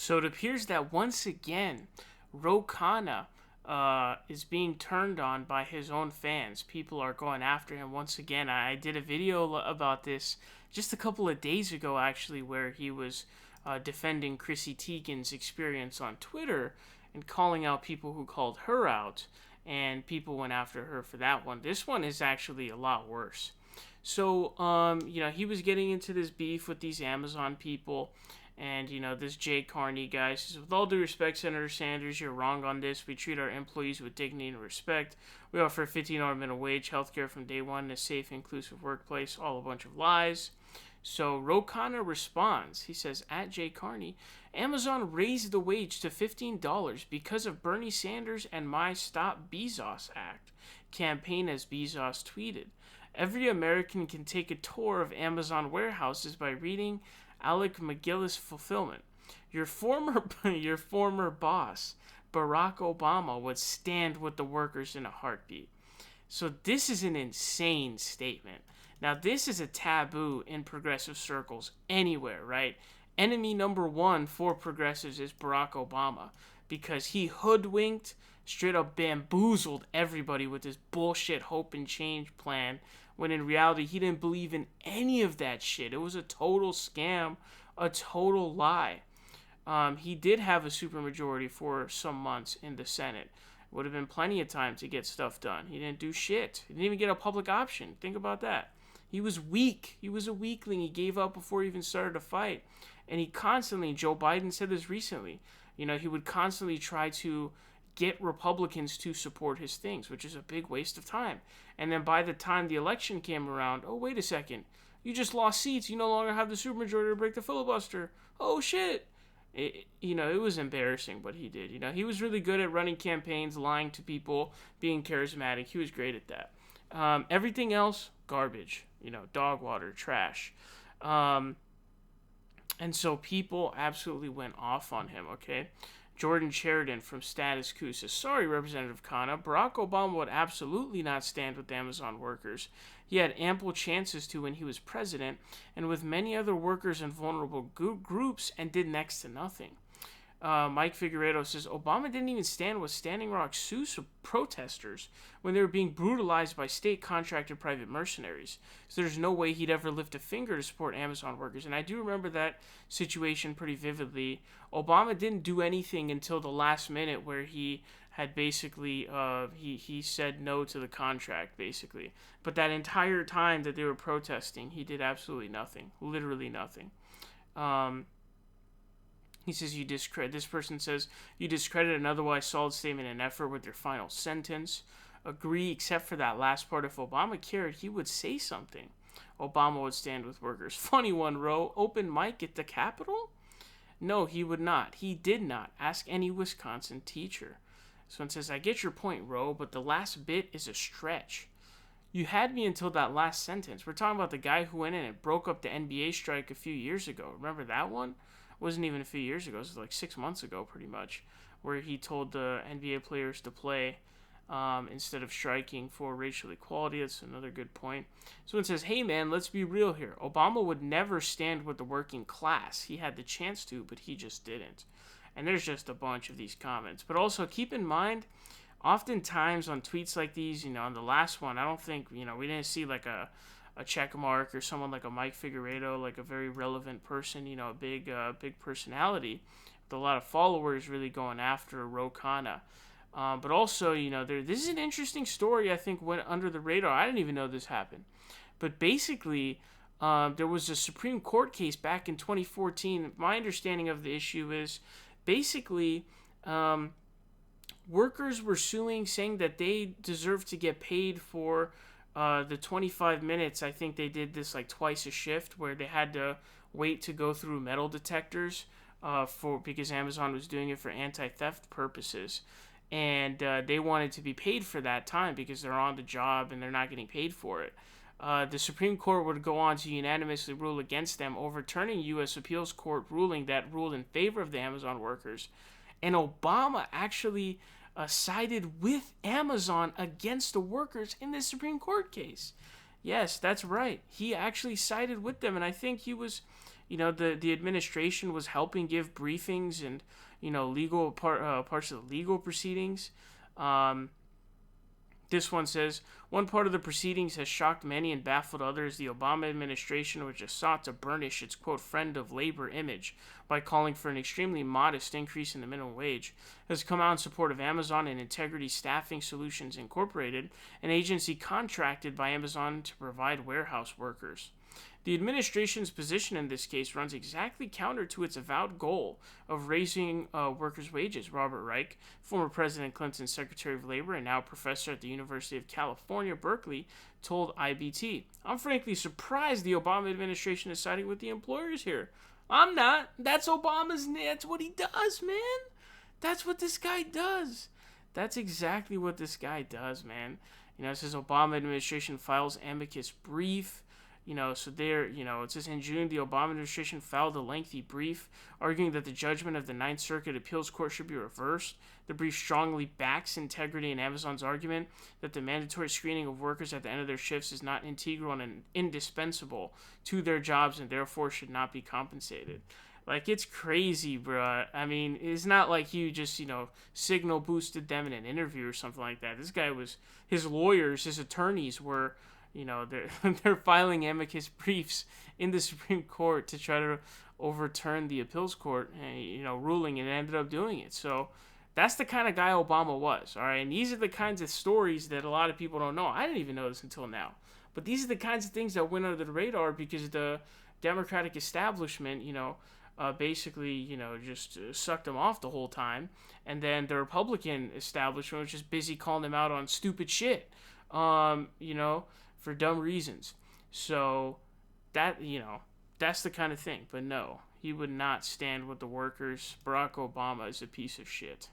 So it appears that once again, Khanna is being turned on by his own fans. People are going after him once again. I did a video about this just a couple of days ago, actually, where he was defending Chrissy Teigen's experience on Twitter and calling out people who called her out, and people went after her for that one. This one is actually a lot worse. So, he was getting into this beef with these Amazon people. And, this Jay Carney guy says, with all due respect, Senator Sanders, you're wrong on this. We treat our employees with dignity and respect. We offer a $15 minimum wage, healthcare from day one, and a safe, inclusive workplace. All a bunch of lies. So Ro Khanna responds. He says, at Jay Carney, Amazon raised the wage to $15 because of Bernie Sanders and my Stop Bezos Act campaign, as Bezos tweeted. Every American can take a tour of Amazon warehouses by reading Alec McGillis' Fulfillment. Your former boss, Barack Obama, would stand with the workers in a heartbeat. So this is an insane statement. Now, this is a taboo in progressive circles anywhere, right? Enemy number one for progressives is Barack Obama, because he hoodwinked, straight up bamboozled everybody with this bullshit hope and change plan, when in reality he didn't believe in any of that shit. It was a total scam, a total lie. He did have a supermajority for some months in the Senate. Would have been plenty of time to get stuff done. He didn't do shit. He didn't even get a public option. Think about that. He was weak. He was a weakling. He gave up before he even started a fight. And he constantly, Joe Biden said this recently, he would constantly try to get Republicans to support his things, which is a big waste of time. And then by the time the election came around, oh, wait a second, you just lost seats. You no longer have the supermajority to break the filibuster. Oh, shit. It was embarrassing what he did. He was really good at running campaigns, lying to people, being charismatic. He was great at that. Everything else, garbage. Dog water, trash. And so people absolutely went off on him, okay? Jordan Chariton from Status Quo says, sorry, Representative Khanna, Barack Obama would absolutely not stand with Amazon workers. He had ample chances to when he was president, and with many other workers and vulnerable groups, and did next to nothing. Mike Figueredo says, Obama didn't even stand with Standing Rock Sioux protesters when they were being brutalized by state-contracted private mercenaries. So there's no way he'd ever lift a finger to support Amazon workers. And I do remember that situation pretty vividly. Obama didn't do anything until the last minute, where he had basically, he said no to the contract, basically. But that entire time that they were protesting, he did absolutely nothing. Literally nothing. He says, this person says, you discredit an otherwise solid statement and effort with your final sentence. Agree, except for that last part. If Obama cared, he would say something. Obama would stand with workers. Funny one, Ro. Open mic at the Capitol? No, he would not. He did not. Ask any Wisconsin teacher. This one says, I get your point, Ro, but the last bit is a stretch. You had me until that last sentence. We're talking about the guy who went in and broke up the NBA strike a few years ago. Remember that one? Wasn't even a few years ago. It was like 6 months ago, pretty much, where he told the NBA players to play instead of striking for racial equality. That's another good point. Someone says, hey, man, let's be real here. Obama would never stand with the working class. He had the chance to, but he just didn't. And there's just a bunch of these comments. But also keep in mind, oftentimes on tweets like these, on the last one, I don't think, we didn't see like a check mark or someone like a Mike Figueredo, like a very relevant person, a big personality with a lot of followers really going after Ro Khanna. But also, this is an interesting story, I think, went under the radar. I didn't even know this happened. But basically, there was a Supreme Court case back in 2014. My understanding of the issue is basically workers were suing, saying that they deserve to get paid for the 25 minutes. I think they did this like twice a shift, where they had to wait to go through metal detectors because Amazon was doing it for anti-theft purposes. And they wanted to be paid for that time because they're on the job and they're not getting paid for it. The Supreme Court would go on to unanimously rule against them, overturning U.S. Appeals Court ruling that ruled in favor of the Amazon workers. And Obama actually sided with Amazon against the workers in this Supreme Court case. Yes, that's right. He actually sided with them, and I think he was the administration was helping give briefings and legal parts of the legal proceedings. Um, this one says, one part of the proceedings has shocked many and baffled others. The Obama administration, which has sought to burnish its, quote, friend of labor image by calling for an extremely modest increase in the minimum wage, has come out in support of Amazon and Integrity Staffing Solutions Incorporated, an agency contracted by Amazon to provide warehouse workers. The administration's position in this case runs exactly counter to its avowed goal of raising workers' wages. Robert Reich, former President Clinton's Secretary of Labor and now professor at the University of California, Berkeley, told IBT, "I'm frankly surprised the Obama administration is siding with the employers here. I'm not. That's what he does, man. That's what this guy does. That's exactly what this guy does, man. It says Obama administration files amicus brief. So there, it says in June, the Obama administration filed a lengthy brief arguing that the judgment of the Ninth Circuit Appeals Court should be reversed. The brief strongly backs Integrity and Amazon's argument that the mandatory screening of workers at the end of their shifts is not integral and indispensable to their jobs and therefore should not be compensated. Like, it's crazy, bruh. I mean, it's not like you just, signal boosted them in an interview or something like that. This guy his lawyers, his attorneys were... they're filing amicus briefs in the Supreme Court to try to overturn the appeals court, ruling, and ended up doing it. So that's the kind of guy Obama was, all right? And these are the kinds of stories that a lot of people don't know. I didn't even know this until now. But these are the kinds of things that went under the radar because the Democratic establishment, basically, just sucked them off the whole time. And then the Republican establishment was just busy calling them out on stupid shit, for dumb reasons. So that, that's the kind of thing. But no, he would not stand with the workers. Barack Obama is a piece of shit.